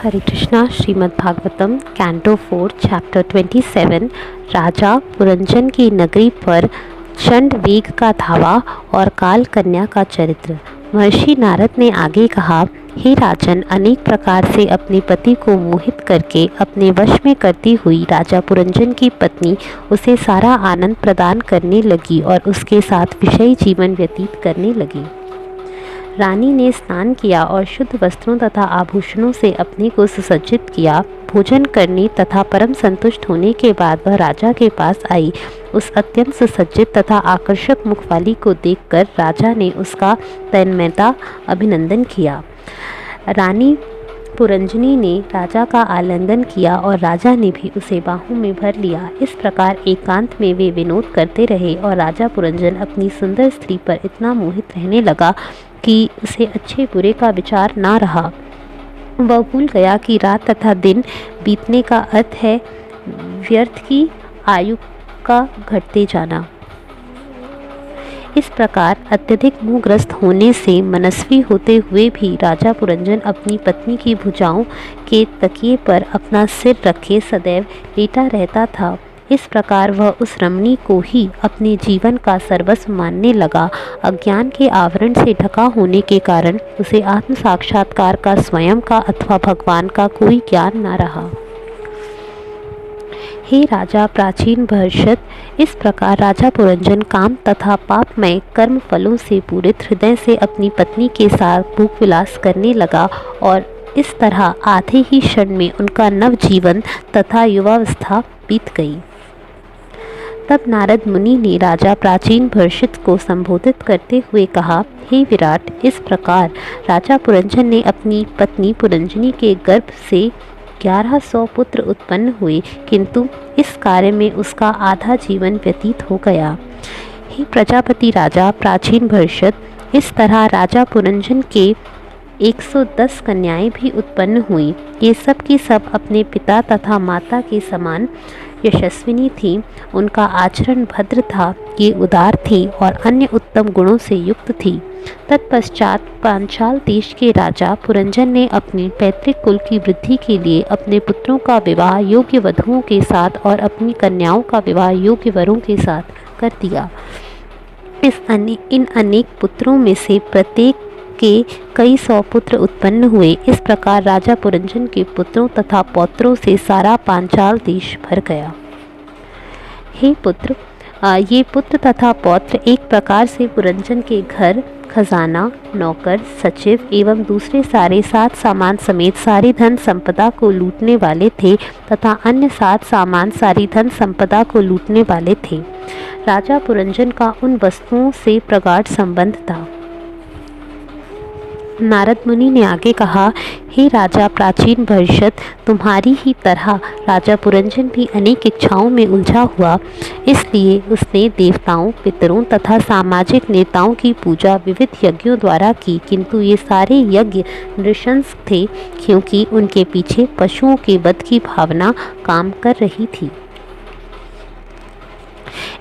हरे Krishna. Shrimad Bhagavatam canto 4 chapter 27 राजा पुरंजन की नगरी पर चंड वेग का धावा और काल कन्या का चरित्र। महर्षि नारद ने आगे कहा, हे राजन, अनेक प्रकार से अपने पति को मोहित करके अपने वश में करती हुई राजा पुरंजन की पत्नी उसे सारा आनंद प्रदान करने लगी और उसके साथ विषयी जीवन व्यतीत करने लगी। रानी ने स्नान किया और शुद्ध वस्त्रों तथा आभूषणों से अपने को सुसज्जित किया। भोजन करने तथा परम संतुष्ट होने के बाद वह राजा के पास आई। उस अत्यंत सुसज्जित तथा आकर्षक मुख वाली को देखकर राजा ने उसका तन्मयता अभिनंदन किया। रानी पुरंजनी ने राजा का आलिंगन किया और राजा ने भी उसे बाहों में भर लिया। इस प्रकार एकांत में वे विनोद करते रहे और राजा पुरंजन अपनी सुंदर स्त्री पर इतना मोहित रहने लगा कि उसे अच्छे बुरे का विचार ना रहा। वह भूल गया कि रात तथा दिन बीतने का अर्थ है व्यर्थ की आयु का घटते जाना। इस प्रकार अत्यधिक मोहग्रस्त होने से मनस्वी होते हुए भी राजा पुरंजन अपनी पत्नी की भुजाओं के तकिए पर अपना सिर रखे सदैव लेटा रहता था। इस प्रकार वह उस रमणी को ही अपने जीवन का सर्वस्व मानने लगा। अज्ञान के आवरण से ढका होने के कारण उसे आत्म साक्षात्कार का स्वयं का अथवा भगवान का कोई ज्ञान न रहा। हे राजा प्राचीन भरषत, इस प्रकार राजा पुरंजन काम तथा पापमय कर्म फलों से पूरित हृदय से अपनी पत्नी के साथ भोग विलास करने लगा और इस तरह आधे ही क्षण में उनका नव जीवन तथा युवावस्था बीत गई। तब नारद मुनि ने राजा प्राचीन भरषित को संबोधित करते हुए कहा, हे विराट, इस प्रकार राजा पुरंजन ने अपनी पत्नी पुरंजनी के गर्भ से 1100 पुत्र उत्पन्न हुए, किंतु इस कार्य में उसका आधा जीवन व्यतीत हो गया। हे प्रजापति राजा प्राचीन भरषित, इस तरह राजा पुरंजन के 110 कन्याएं भी उत्पन्न हुई। ये सब की सब अपने पिता तथा माता के समान यशस्विनी थीं। उनका आचरण भद्र था, ये उदार थीं और अन्य उत्तम गुणों से युक्त थी। तत्पश्चात पांचाल देश के राजा पुरंजन ने अपने पैतृक कुल की वृद्धि के लिए अपने पुत्रों का विवाह योग्य वधुओं के साथ और अपनी कन्याओं का विवाह योग्य वरों के साथ कर दिया। इन अनेक पुत्रों में से प्रत्येक के कई सौ पुत्र उत्पन्न हुए। इस प्रकार राजा पुरंजन के पुत्रों तथा पौत्रों से सारा पांचाल देश भर गया। हे पुत्र, ये पुत्र तथा पौत्र एक प्रकार से पुरंजन के घर, खजाना, नौकर, सचिव एवं दूसरे सारे साथ सामान समेत सारी धन संपदा को लूटने वाले थे तथा अन्य साथ सामान सारी धन संपदा को लूटने वाले थे। राजा पुरंजन का उन वस्तुओं से प्रगाढ़ संबंध था। नारद मुनि ने आगे कहा, हे राजा प्राचीन भरषत, तुम्हारी ही तरह राजा पुरंजन भी अनेक इच्छाओं में उलझा हुआ। इसलिए उसने देवताओं, पितरों तथा सामाजिक नेताओं की पूजा विविध यज्ञों द्वारा की, किंतु ये सारे यज्ञ नृशंस थे, क्योंकि उनके पीछे पशुओं के वध की भावना काम कर रही थी।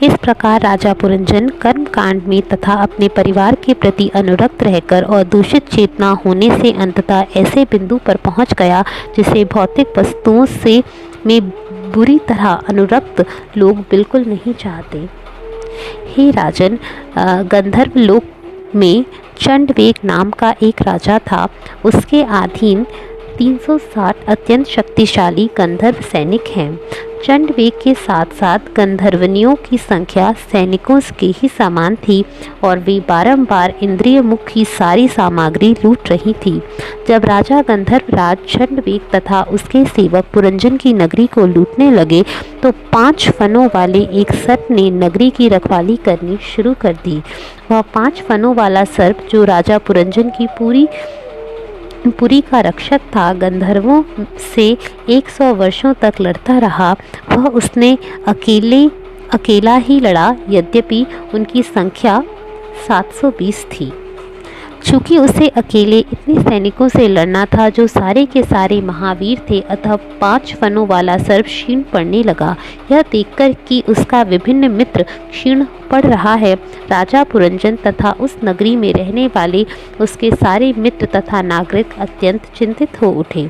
इस प्रकार राजा पुरंजन कर्म कांड में तथा अपने परिवार के प्रति अनुरक्त रहकर और दूषित चेतना होने से अंततः ऐसे बिंदु पर पहुंच गया जिसे भौतिक वस्तुओं से में बुरी तरह अनुरक्त लोग बिल्कुल नहीं चाहते। हे राजन, गंधर्व लोक में चंडवेग नाम का एक राजा था। उसके अधीन 360 अत्यंत शक्तिशाली गंधर्व सैनिक हैं। चंडवेग के साथ साथ गंधर्वनियों की संख्या सैनिकों के ही समान थी और वे बारंबार इंद्रिय मुख की सारी सामग्री लूट रही थी। जब राजा गंधर्व राज चंडवेग तथा उसके सेवक पुरंजन की नगरी को लूटने लगे तो 5 फनों वाले एक सर्प ने नगरी की रखवाली करनी शुरू कर दी। वह 5 फनों वाला सर्प, जो राजा पुरंजन की पुरी का रक्षक था, गंधर्वों से 100 वर्षों तक लड़ता रहा। वह उसने अकेला ही लड़ा, यद्यपि उनकी संख्या 720 थी। चूँकि उसे अकेले इतने सैनिकों से लड़ना था जो सारे के सारे महावीर थे, अतः 5 फनों वाला सर्प क्षीण पड़ने लगा। यह देखकर कि उसका विभिन्न मित्र क्षीण पड़ रहा है, राजा पुरंजन तथा उस नगरी में रहने वाले उसके सारे मित्र तथा नागरिक अत्यंत चिंतित हो उठे।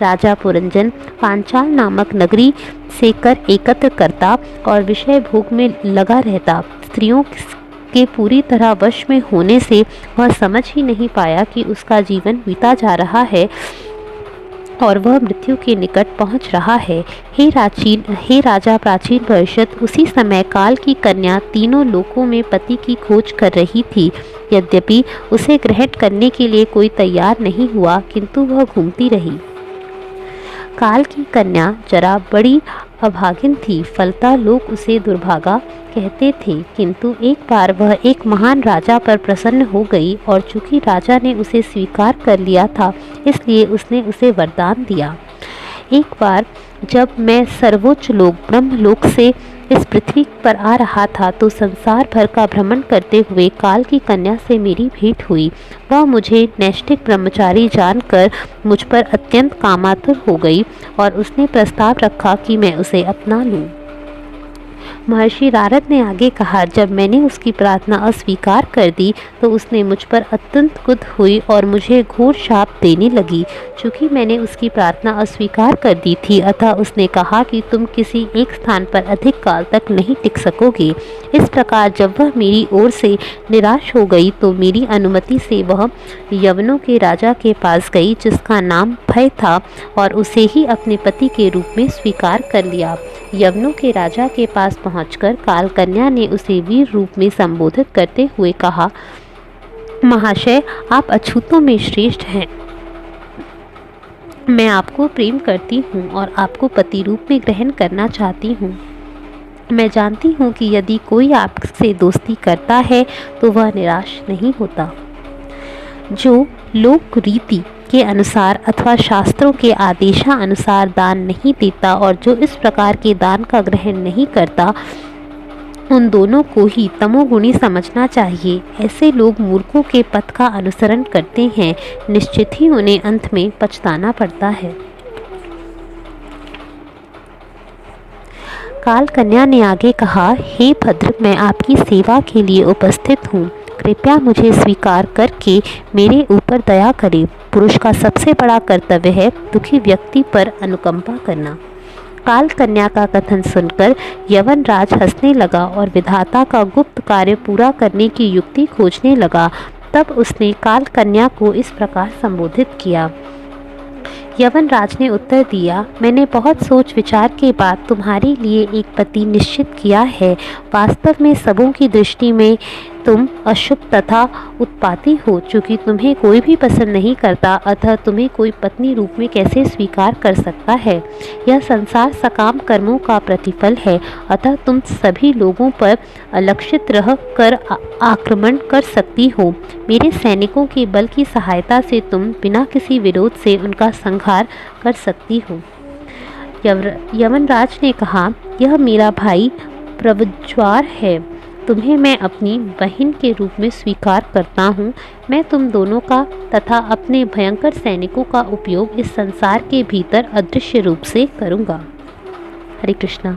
राजा पुरंजन पांचाल नामक नगरी से कर एकत्र करता और विषय भोग में लगा रहता। स्त्रियों के पूरी तरह वश में होने से वह समझ ही नहीं पाया कि उसका जीवन बीता जा रहा है और वह मृत्यु के निकट पहुंच रहा है। हे राजा प्राचीन वर्षत, उसी समय काल की कन्या तीनों लोकों में पति की खोज कर रही थी। यद्यपि उसे ग्रहण करने के लिए कोई तैयार नहीं हुआ, किंतु वह घूमती रही। काल की कन्या जरा बड़ी अभागिन थी, फलता लोग उसे दुर्भागा कहते थे, किंतु एक बार वह एक महान राजा पर प्रसन्न हो गई और चूंकि राजा ने उसे स्वीकार कर लिया था, इसलिए उसने उसे वरदान दिया। एक बार जब मैं सर्वोच्च लोक ब्रह्मलोक से इस पृथ्वी पर आ रहा था तो संसार भर का भ्रमण करते हुए काल की कन्या से मेरी भेंट हुई। वह मुझे नैष्ठिक ब्रह्मचारी जानकर मुझ पर अत्यंत कामातुर हो गई और उसने प्रस्ताव रखा कि मैं उसे अपना लूं। महर्षि नारद ने आगे कहा, जब मैंने उसकी प्रार्थना अस्वीकार कर दी तो उसने मुझ पर अत्यंत क्रुद्ध हुई और मुझे घोर शाप देने लगी। चूँकि मैंने उसकी प्रार्थना अस्वीकार कर दी थी, अतः उसने कहा कि तुम किसी एक स्थान पर अधिक काल तक नहीं टिक सकोगे। इस प्रकार जब वह मेरी ओर से निराश हो गई तो मेरी अनुमति से वह यवनों के राजा के पास गई, जिसका नाम भय था, और उसे ही अपने पति के रूप में स्वीकार कर लिया। यवनों के राजा के पास पहुंचकर काल कन्या ने उसे वीर रूप में संबोधित करते हुए कहा, महाशय, आप अछूतों में श्रेष्ठ हैं। मैं आपको प्रेम करती हूँ और आपको पति रूप में ग्रहण करना चाहती हूँ। मैं जानती हूँ कि यदि कोई आपसे दोस्ती करता है तो वह निराश नहीं होता। जो लोक रीति के अनुसार अथवा शास्त्रों के आदेशानुसार दान नहीं देता और जो इस प्रकार के दान का ग्रहण नहीं करता, उन दोनों को ही तमोगुणी समझना चाहिए। ऐसे लोग मूर्खों के पथ का अनुसरण करते हैं, निश्चित ही उन्हें अंत में पछताना पड़ता है। काल कन्या ने आगे कहा, हे भद्र, मैं आपकी सेवा के लिए उपस्थित हूँ। कृपया मुझे स्वीकार करके मेरे ऊपर दया करें। पुरुष का सबसे बड़ा कर्तव्य है दुखी व्यक्ति पर अनुकंपा करना। काल कन्या का कथन सुनकर यवनराज हंसने लगा और विधाता का गुप्त कार्य पूरा करने की युक्ति खोजने लगा। तब उसने काल कन्या को इस प्रकार संबोधित किया। यवनराज ने उत्तर दिया, मैंने बहुत सोच विचार के बाद तुम्हारे लिए एक पति निश्चित किया है। वास्तव में सबों की दृष्टि में तुम अशुभ तथा उत्पाती हो। चूँकि तुम्हें कोई भी पसंद नहीं करता, अतः तुम्हें कोई पत्नी रूप में कैसे स्वीकार कर सकता है। यह संसार सकाम कर्मों का प्रतिफल है, अतः तुम सभी लोगों पर अलक्षित रह कर आक्रमण कर सकती हो। मेरे सैनिकों के बल की सहायता से तुम बिना किसी विरोध से उनका संहार कर सकती हो। यवनराज ने कहा, यह मेरा भाई प्रवज्वार है। तुम्हें मैं अपनी बहन के रूप में स्वीकार करता हूँ। मैं तुम दोनों का तथा अपने भयंकर सैनिकों का उपयोग इस संसार के भीतर अदृश्य रूप से करूँगा। हरे कृष्णा।